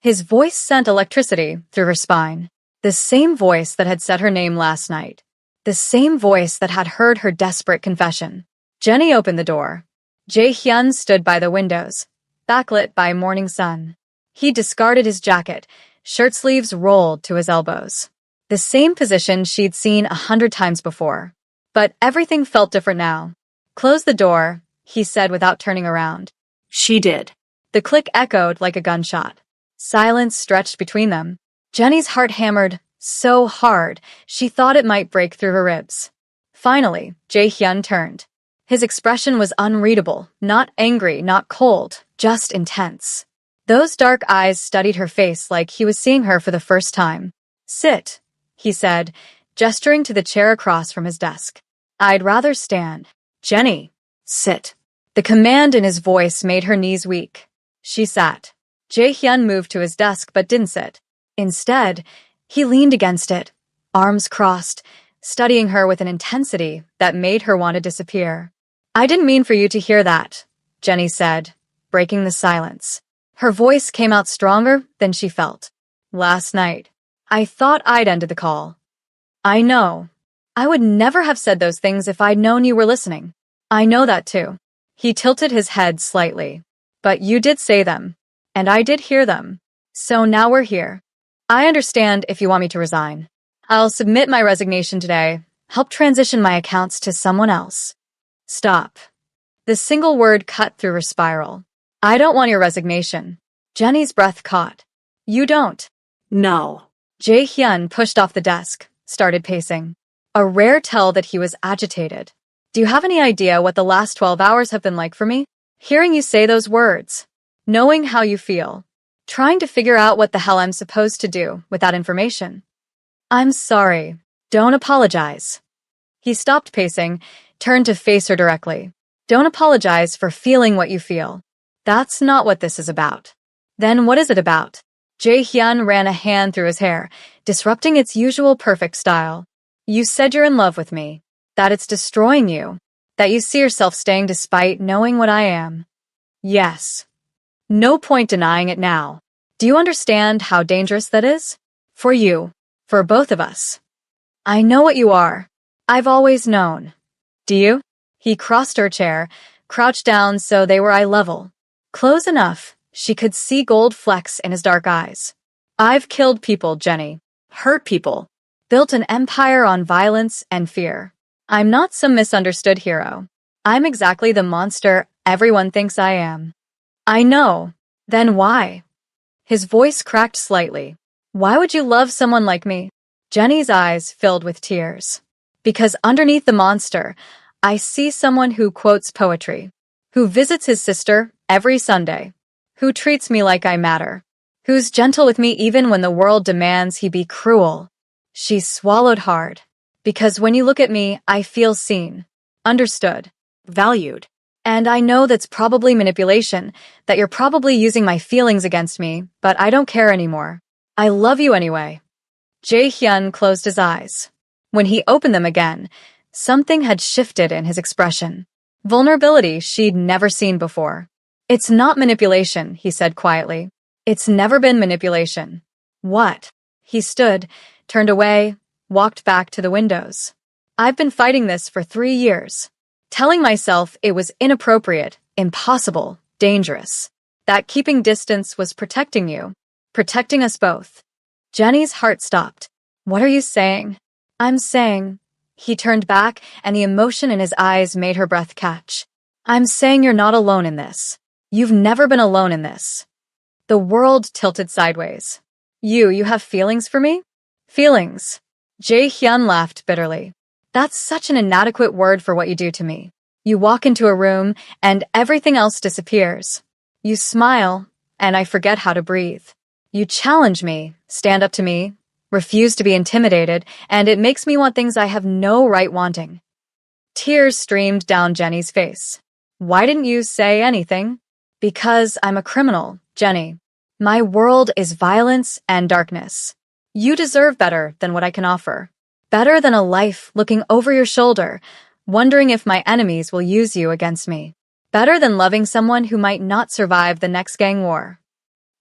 His voice sent electricity through her spine. The same voice that had said her name last night. The same voice that had heard her desperate confession. Jenny opened the door. Jae-hyun stood by the windows, backlit by morning sun. He discarded his jacket, shirt sleeves rolled to his elbows. The same position she'd seen 100 times before. But everything felt different now. Close the door, he said without turning around. She did. The click echoed like a gunshot. Silence stretched between them. Jenny's heart hammered so hard she thought it might break through her ribs. Finally, Jae-hyun turned. His expression was unreadable, not angry, not cold, just intense. Those dark eyes studied her face like he was seeing her for the first time. Sit, he said, gesturing to the chair across from his desk. I'd rather stand. Jenny, sit. The command in his voice made her knees weak. She sat. Jae-hyun moved to his desk but didn't sit. Instead, he leaned against it, arms crossed, studying her with an intensity that made her want to disappear. I didn't mean for you to hear that, Jenny said, breaking the silence. Her voice came out stronger than she felt. Last night, I thought I'd ended the call. I know. I would never have said those things if I'd known you were listening. I know that too. He tilted his head slightly. But you did say them. And I did hear them. So now we're here. I understand if you want me to resign. I'll submit my resignation today. Help transition my accounts to someone else. Stop. The single word cut through her spiral. I don't want your resignation. Jenny's breath caught. You don't. No. Jae-hyun pushed off the desk, started pacing. A rare tell that he was agitated. Do you have any idea what the last 12 hours have been like for me? Hearing you say those words. Knowing how you feel. Trying to figure out what the hell I'm supposed to do with that information. I'm sorry. Don't apologize. He stopped pacing, turned to face her directly. Don't apologize for feeling what you feel. That's not what this is about. Then what is it about? Jae-hyun ran a hand through his hair, disrupting its usual perfect style. You said you're in love with me. That it's destroying you. That you see yourself staying despite knowing what I am. Yes. No point denying it now. Do you understand how dangerous that is? For you. For both of us. I know what you are. I've always known. Do you? He crossed her chair, crouched down so they were eye level. Close enough, she could see gold flecks in his dark eyes. I've killed people, Jenny. Hurt people. Built an empire on violence and fear. I'm not some misunderstood hero. I'm exactly the monster everyone thinks I am. I know. Then why? His voice cracked slightly. Why would you love someone like me? Jenny's eyes filled with tears. Because underneath the monster, I see someone who quotes poetry, who visits his sister every Sunday, who treats me like I matter, who's gentle with me even when the world demands he be cruel. She swallowed hard. Because when you look at me, I feel seen, understood, valued. And I know that's probably manipulation, that you're probably using my feelings against me, but I don't care anymore. I love you anyway. Jae-hyun closed his eyes. When he opened them again, something had shifted in his expression. Vulnerability she'd never seen before. It's not manipulation, he said quietly. It's never been manipulation. What? He stood, turned away, walked back to the windows. I've been fighting this for 3 years. Telling myself it was inappropriate, impossible, dangerous. That keeping distance was protecting you. Protecting us both. Jenny's heart stopped. What are you saying? I'm saying. He turned back, and the emotion in his eyes made her breath catch. I'm saying you're not alone in this. You've never been alone in this. The world tilted sideways. You have feelings for me? Feelings. Jae-hyun laughed bitterly. That's such an inadequate word for what you do to me. You walk into a room, and everything else disappears. You smile, and I forget how to breathe. You challenge me, stand up to me, refuse to be intimidated, and it makes me want things I have no right wanting. Tears streamed down Jenny's face. Why didn't you say anything? Because I'm a criminal, Jenny. My world is violence and darkness. You deserve better than what I can offer. Better than a life looking over your shoulder, wondering if my enemies will use you against me. Better than loving someone who might not survive the next gang war.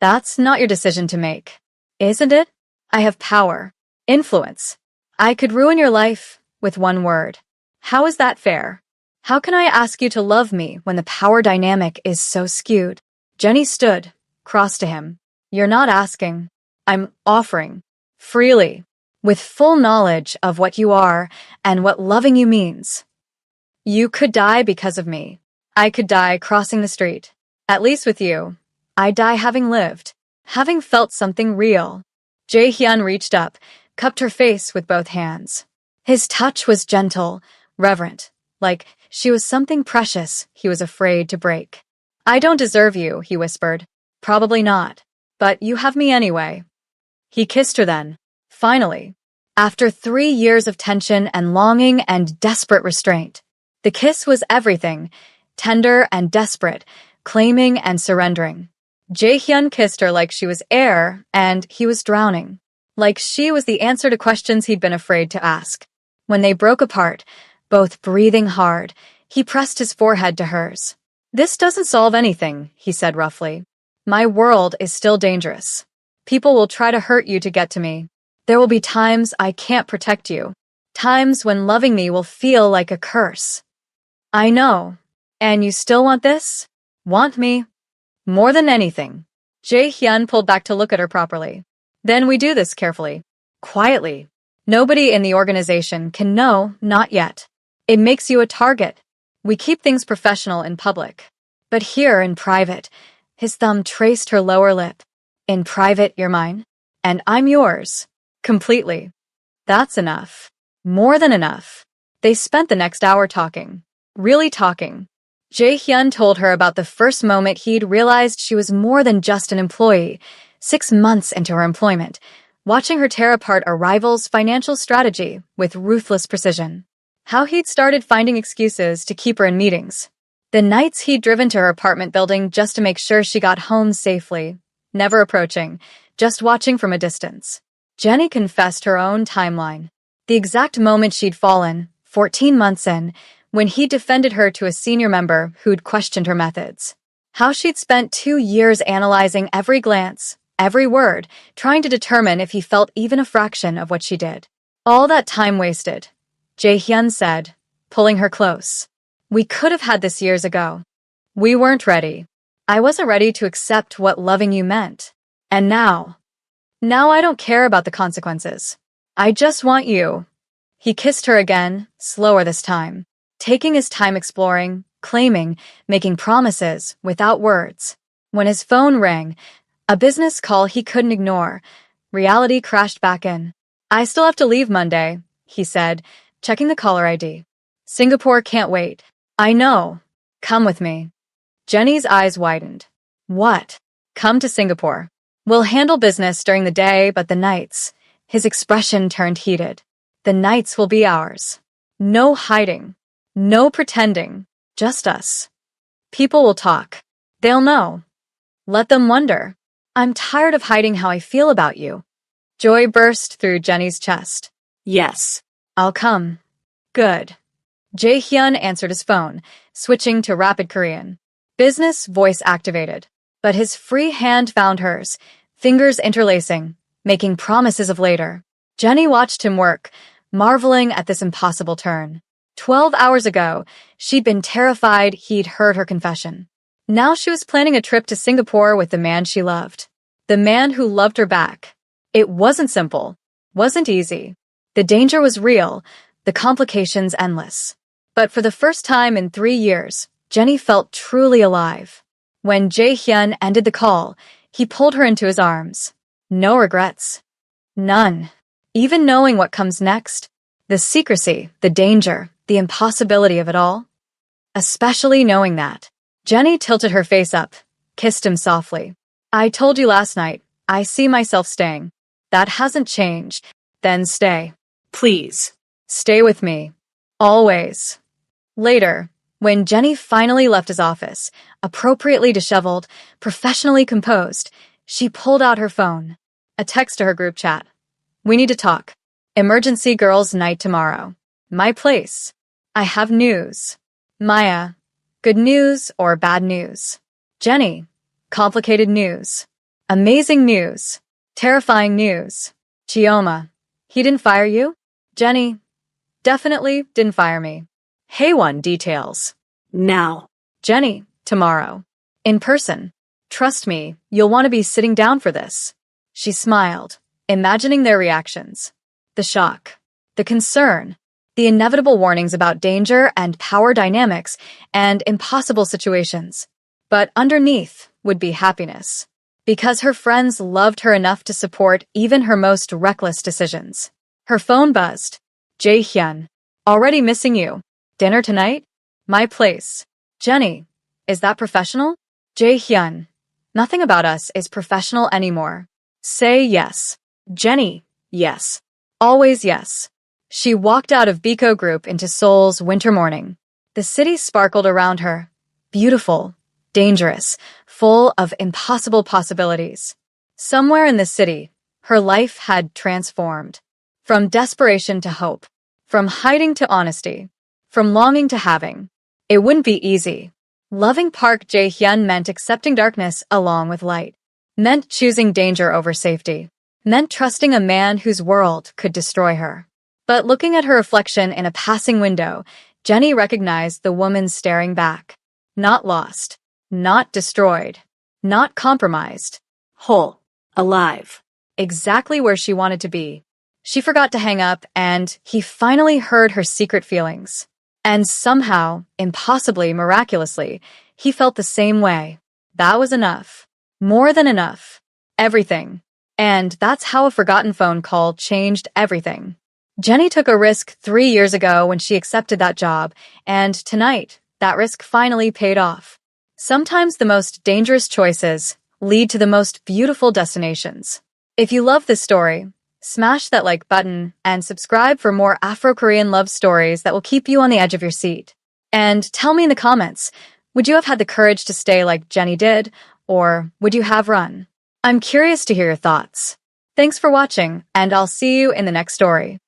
That's not your decision to make, isn't it? I have power, influence. I could ruin your life with one word. How is that fair? How can I ask you to love me when the power dynamic is so skewed? Jenny stood, crossed to him. You're not asking. I'm offering. Freely. With full knowledge of what you are and what loving you means. You could die because of me. I could die crossing the street. At least with you. I die having lived, having felt something real. Jae-hyun reached up, cupped her face with both hands. His touch was gentle, reverent, like she was something precious he was afraid to break. I don't deserve you, he whispered. Probably not. But you have me anyway. He kissed her then. Finally. After 3 years of tension and longing and desperate restraint. The kiss was everything, tender and desperate, claiming and surrendering. Jae-hyun kissed her like she was air and he was drowning. Like she was the answer to questions he'd been afraid to ask. When they broke apart, both breathing hard, he pressed his forehead to hers. This doesn't solve anything, he said roughly. My world is still dangerous. People will try to hurt you to get to me. There will be times I can't protect you. Times when loving me will feel like a curse. I know. And you still want this? Want me? More than anything. Jae-hyun pulled back to look at her properly. Then we do this carefully. Quietly. Nobody in the organization can know, not yet. It makes you a target. We keep things professional in public. But here in private, his thumb traced her lower lip. In private, you're mine. And I'm yours. Completely. That's enough. More than enough. They spent the next hour talking. Really talking. Jae-hyun told her about the first moment he'd realized she was more than just an employee, 6 months into her employment, watching her tear apart a rival's financial strategy with ruthless precision. How he'd started finding excuses to keep her in meetings. The nights he'd driven to her apartment building just to make sure she got home safely, never approaching, just watching from a distance. Jenny confessed her own timeline. The exact moment she'd fallen, 14 months in, when he defended her to a senior member who'd questioned her methods. How she'd spent 2 years analyzing every glance, every word, trying to determine if he felt even a fraction of what she did. All that time wasted, Jae-hyun said, pulling her close. We could have had this years ago. We weren't ready. I wasn't ready to accept what loving you meant. And now I don't care about the consequences. I just want you. He kissed her again, slower this time, taking his time exploring, claiming, making promises without words. When his phone rang, a business call he couldn't ignore, reality crashed back in. I still have to leave Monday, he said, checking the caller ID. Singapore can't wait. I know. Come with me. Jenny's eyes widened. What? Come to Singapore. We'll handle business during the day, but the nights. His expression turned heated. The nights will be ours. No hiding. No pretending. Just us. People will talk. They'll know. Let them wonder. I'm tired of hiding how I feel about you. Joy burst through Jenny's chest. Yes. I'll come. Good. Jae-hyun answered his phone, switching to rapid Korean. Business voice activated. But his free hand found hers, fingers interlacing, making promises of later. Jenny watched him work, marveling at this impossible turn. 12 hours ago, she'd been terrified he'd heard her confession. Now she was planning a trip to Singapore with the man she loved. The man who loved her back. It wasn't simple. Wasn't easy. The danger was real, the complications endless. But for the first time in 3 years, Jenny felt truly alive. When Jae-hyun ended the call, he pulled her into his arms. No regrets. None. Even knowing what comes next, the secrecy, the danger, the impossibility of it all. Especially knowing that. Jenny tilted her face up, kissed him softly. I told you last night, I see myself staying. That hasn't changed. Then stay. Please. Stay with me. Always. Later, when Jenny finally left his office, appropriately disheveled, professionally composed, she pulled out her phone. A text to her group chat. We need to talk. Emergency girls' night tomorrow. My place. I have news. Maya. Good news or bad news? Jenny. Complicated news. Amazing news. Terrifying news. Chioma. He didn't fire you? Jenny. Definitely didn't fire me. Haewon details. Now. Jenny, tomorrow. In person. Trust me, you'll want to be sitting down for this. She smiled, imagining their reactions. The shock. The concern. The inevitable warnings about danger and power dynamics and impossible situations. But underneath would be happiness. Because her friends loved her enough to support even her most reckless decisions. Her phone buzzed. Jae-hyun. Already missing you. Dinner tonight? My place. Jenny. Is that professional? Jae-hyun. Nothing about us is professional anymore. Say yes. Jenny. Yes. Always yes. She walked out of Biko Group into Seoul's winter morning. The city sparkled around her. Beautiful. Dangerous. Full of impossible possibilities. Somewhere in the city, her life had transformed. From desperation to hope. From hiding to honesty. From longing to having. It wouldn't be easy. Loving Park Jae-hyun meant accepting darkness along with light. Meant choosing danger over safety. Meant trusting a man whose world could destroy her. But looking at her reflection in a passing window, Jenny recognized the woman staring back. Not lost. Not destroyed. Not compromised. Whole. Alive. Exactly where she wanted to be. She forgot to hang up, and he finally heard her secret feelings. And somehow, impossibly, miraculously, he felt the same way. That was enough. More than enough. Everything. And that's how a forgotten phone call changed everything. Jenny took a risk 3 years ago when she accepted that job, and tonight, that risk finally paid off. Sometimes the most dangerous choices lead to the most beautiful destinations. If you love this story, smash that like button and subscribe for more Afro-Korean love stories that will keep you on the edge of your seat. And tell me in the comments, would you have had the courage to stay like Jenny did, or would you have run? I'm curious to hear your thoughts. Thanks for watching, and I'll see you in the next story.